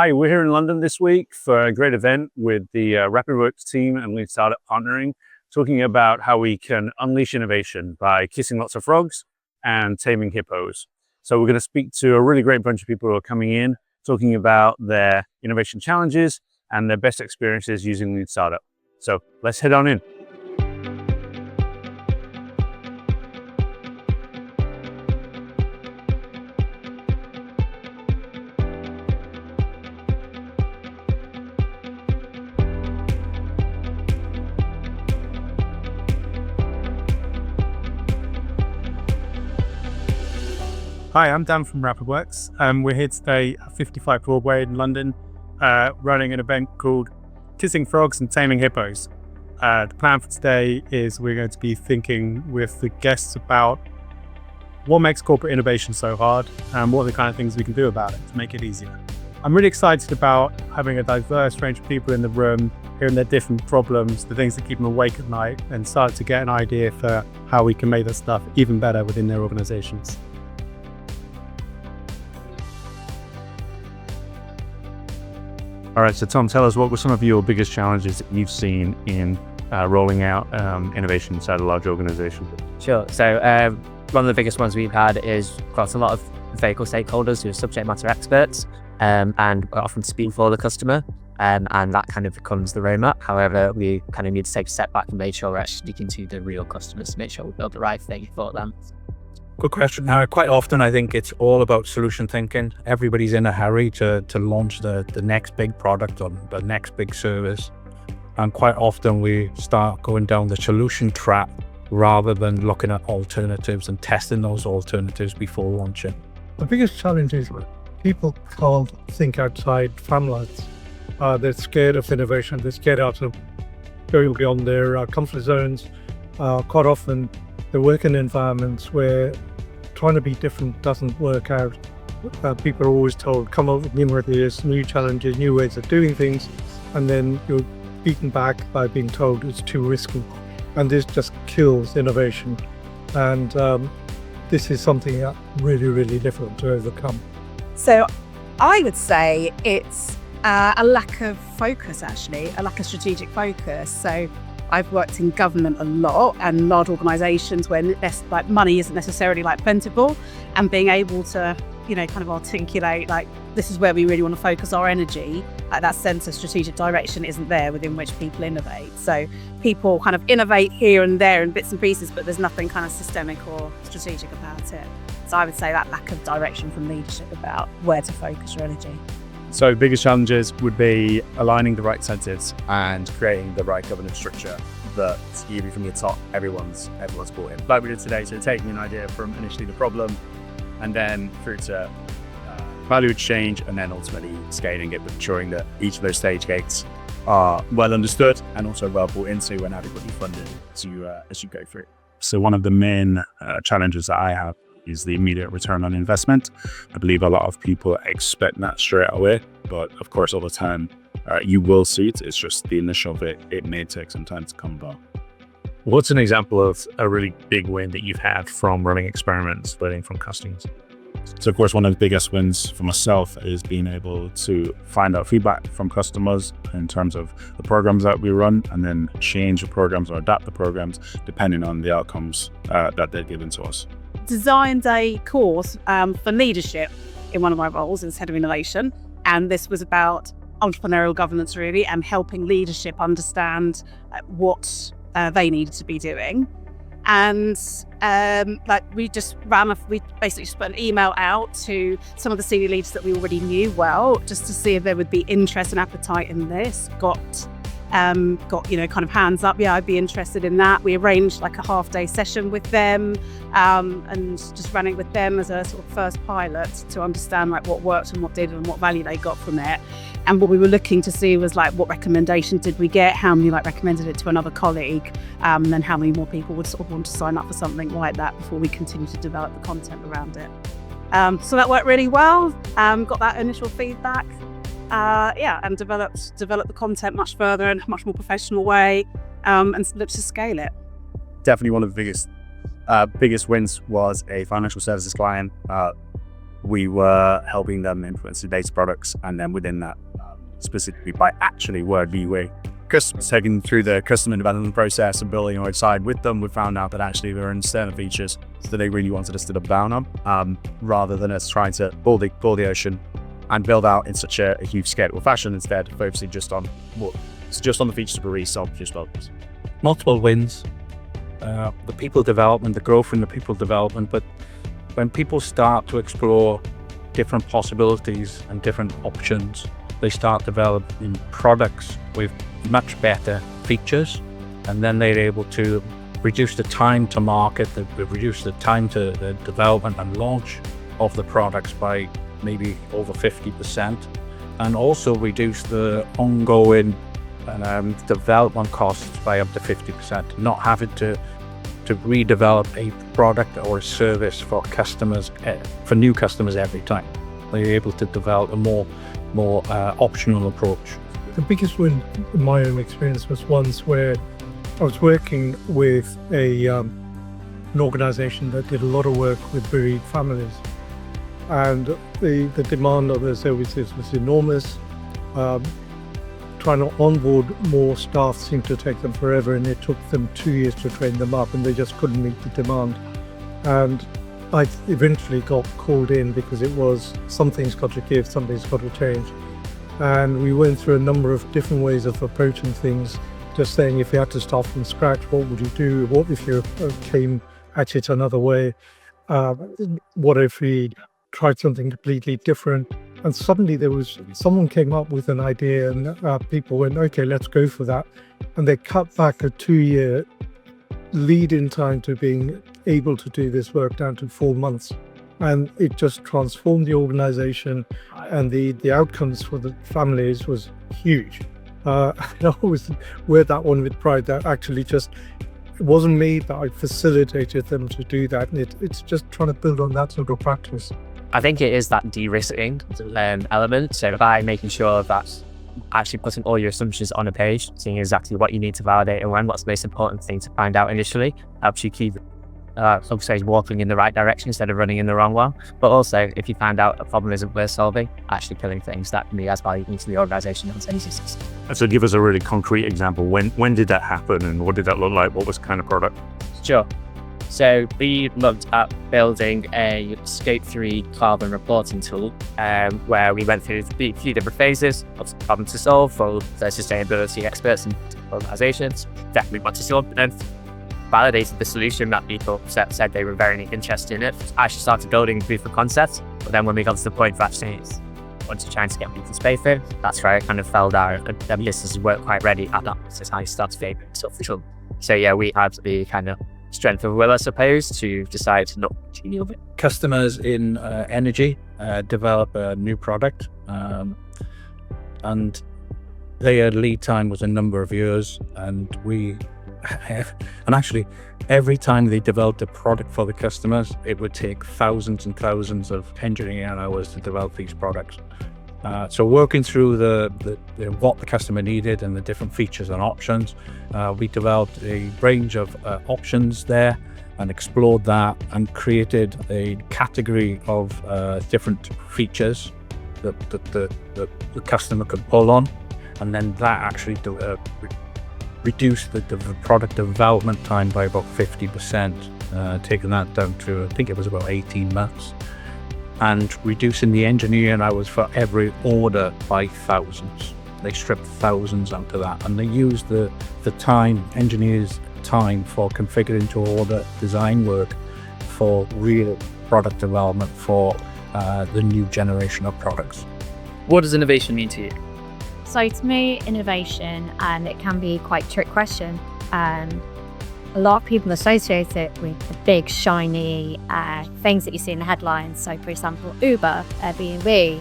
Hi, we're here in London this week for a great event with the RapidWorks team and Lean Startup partnering, talking about how we can unleash innovation by kissing lots of frogs and taming hippos. So we're going to speak to a really great bunch of people who are coming in, talking about their innovation challenges and their best experiences using Lean Startup. So let's head on in. Hi, I'm Dan from RapidWorks. We're here today at 55 Broadway in London, running an event called Kissing Frogs and Taming Hippos. The plan for today is we're going to be thinking with the guests about what makes corporate innovation so hard and what are the kind of things we can do about it to make it easier. I'm really excited about having a diverse range of people in the room, hearing their different problems, the things that keep them awake at night, and start to get an idea for how we can make that stuff even better within their organizations. All right, so Tom, tell us, what were some of your biggest challenges that you've seen in rolling out innovation inside a large organization? Sure. So one of the biggest ones we've had is across a lot of vehicle stakeholders who are subject matter experts and often speak for the customer. And that kind of becomes the roadmap. However, we kind of need to take a step back and make sure we're actually speaking to the real customers to make sure we build the right thing for them. Good question. Now, quite often I think it's all about solution thinking. Everybody's in a hurry to launch the next big product or the next big service. And quite often we start going down the solution trap rather than looking at alternatives and testing those alternatives before launching. The biggest challenge is people can't think outside farmlands. They're scared of innovation. They're scared out of going beyond their comfort zones. Quite often they work in environments where trying to be different doesn't work out. People are always told, come up with new ideas, new challenges, new ways of doing things, and then you're beaten back by being told it's too risky. And this just kills innovation. And this is something that's really, really difficult to overcome. So I would say it's a lack of focus, actually, a lack of strategic focus. So I've worked in government a lot and large organisations where money isn't necessarily plentiful, and being able to, kind of articulate this is where we really want to focus our energy. That sense of strategic direction isn't there within which people innovate. So people kind of innovate here and there in bits and pieces, but there's nothing kind of systemic or strategic about it. So I would say that lack of direction from leadership about where to focus your energy. So biggest challenges would be aligning the right incentives and creating the right governance structure that even from the top, everyone's bought in. Like we did today, so taking an idea from initially the problem and then through to value exchange and then ultimately scaling it, but ensuring that each of those stage gates are well understood and also well bought into and adequately funded as you go through. So one of the main challenges that I have is the immediate return on investment. I believe a lot of people expect that straight away, but of course over time you will see it. It's just the initial bit, it may take some time to come about. What's an example of a really big win that you've had from running experiments, learning from customers? So of course, one of the biggest wins for myself is being able to find out feedback from customers in terms of the programs that we run and then change the programs or adapt the programs depending on the outcomes that they're given to us. Designed a course for leadership in one of my roles as head of innovation, and this was about entrepreneurial governance really, and helping leadership understand what they needed to be doing. And we basically just put an email out to some of the senior leaders that we already knew well, just to see if there would be interest and appetite in this. Got kind of hands up, yeah, I'd be interested in that. We arranged a half-day session with them and just ran it with them as a sort of first pilot to understand what worked and what didn't and what value they got from it. And what we were looking to see was what recommendations did we get, how many recommended it to another colleague, and then how many more people would sort of want to sign up for something like that before we continue to develop the content around it. So that worked really well, got that initial feedback. And developed the content much further in a much more professional way, and looked to scale it. Definitely one of the biggest wins was a financial services client we were helping them influence the data products, and then within that, specifically by actually viewing customers, taking them through the customer development process and building our side with them, we found out that actually there are certain features that they really wanted us to double down on, rather than us trying to boil the ocean and build out in such a huge scalable fashion, instead focusing just on the features that were really solved just problems. Multiple wins, the people development, the growth in the people development, but when people start to explore different possibilities and different options, they start developing products with much better features, and then they're able to reduce the time to market, reduce the time to the development and launch of the products by maybe over 50%, and also reduce the ongoing development costs by up to 50%, not having to redevelop a product or a service for customers, for new customers every time. They're able to develop a more optional approach. The biggest win in my own experience was once where I was working with an organization that did a lot of work with bereaved families, and the demand of their services was enormous. Trying to onboard more staff seemed to take them forever, and it took them 2 years to train them up, and they just couldn't meet the demand. And I eventually got called in because it was something's got to give, something's got to change. And we went through a number of different ways of approaching things, just saying if you had to start from scratch, what would you do? What if you came at it another way? What if we tried something completely different? And suddenly someone came up with an idea, and people went, okay, let's go for that. And they cut back a 2-year lead-in time to being able to do this work down to 4 months. And it just transformed the organization, and the outcomes for the families was huge. I always wear that one with pride, that actually just, it wasn't me, that I facilitated them to do that. And it's just trying to build on that sort of practice. I think it is that de-risking element. So by making sure that actually putting all your assumptions on a page, seeing exactly what you need to validate and when, what's the most important thing to find out initially, helps you keep walking in the right direction instead of running in the wrong one. But also, if you find out a problem isn't worth solving, actually killing things, that can be as valuable to the organization as any system. And so give us a really concrete example. When did that happen, and what did that look like? What was the kind of product? Sure. So we looked at building a Scope 3 carbon reporting tool, where we went through a few different phases of problems to solve for the sustainability experts and organizations. Definitely want to solve them. Validated the solution that people said they were very interested in it. Actually started building proof of concept, but then when we got to the point of actually trying to get people to pay for it, that's where it kind of fell down, and the businesses weren't quite ready at that. This is how you start to favour stuff. So yeah, we had the kind of strength of will, I suppose, to decide to not continue with it. Customers in energy develop a new product, and their lead time was a number of years, and actually every time they developed a product for the customers, it would take thousands and thousands of engineering hours to develop these products. So working through what the customer needed and the different features and options, we developed a range of options there and explored that and created a category of different features that the customer could pull on, and then that actually reduced the product development time by about 50%, taking that down to, I think it was about 18 months. And reducing the engineering hours for every order by thousands. They stripped thousands out of that, and they used the engineers' time for configuring to order design work for real product development for the new generation of products. What does innovation mean to you? So to me, innovation, it can be quite a trick question. A lot of people associate it with the big, shiny things that you see in the headlines. So, for example, Uber, Airbnb,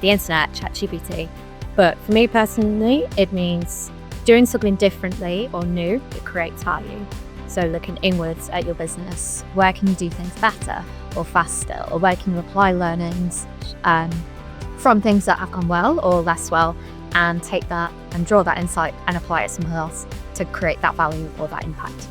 the internet, ChatGPT. But for me personally, it means doing something differently or new that creates value. So looking inwards at your business. Where can you do things better or faster? Or where can you apply learnings from things that have gone well or less well, and take that and draw that insight and apply it somewhere else to create that value or that impact.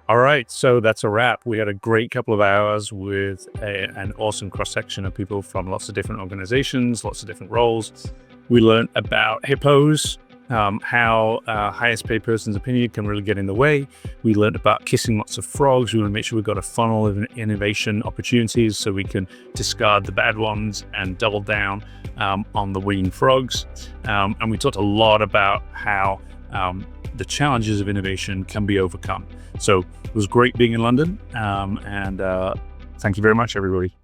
All right, so that's a wrap. We had a great couple of hours with an awesome cross-section of people from lots of different organizations, lots of different roles. We learned about hippos, how highest paid person's opinion can really get in the way. We learned about kissing lots of frogs. We want to make sure we've got a funnel of innovation opportunities so we can discard the bad ones and double down on the winning frogs. And we talked a lot about how the challenges of innovation can be overcome. So it was great being in London, and thank you very much, everybody.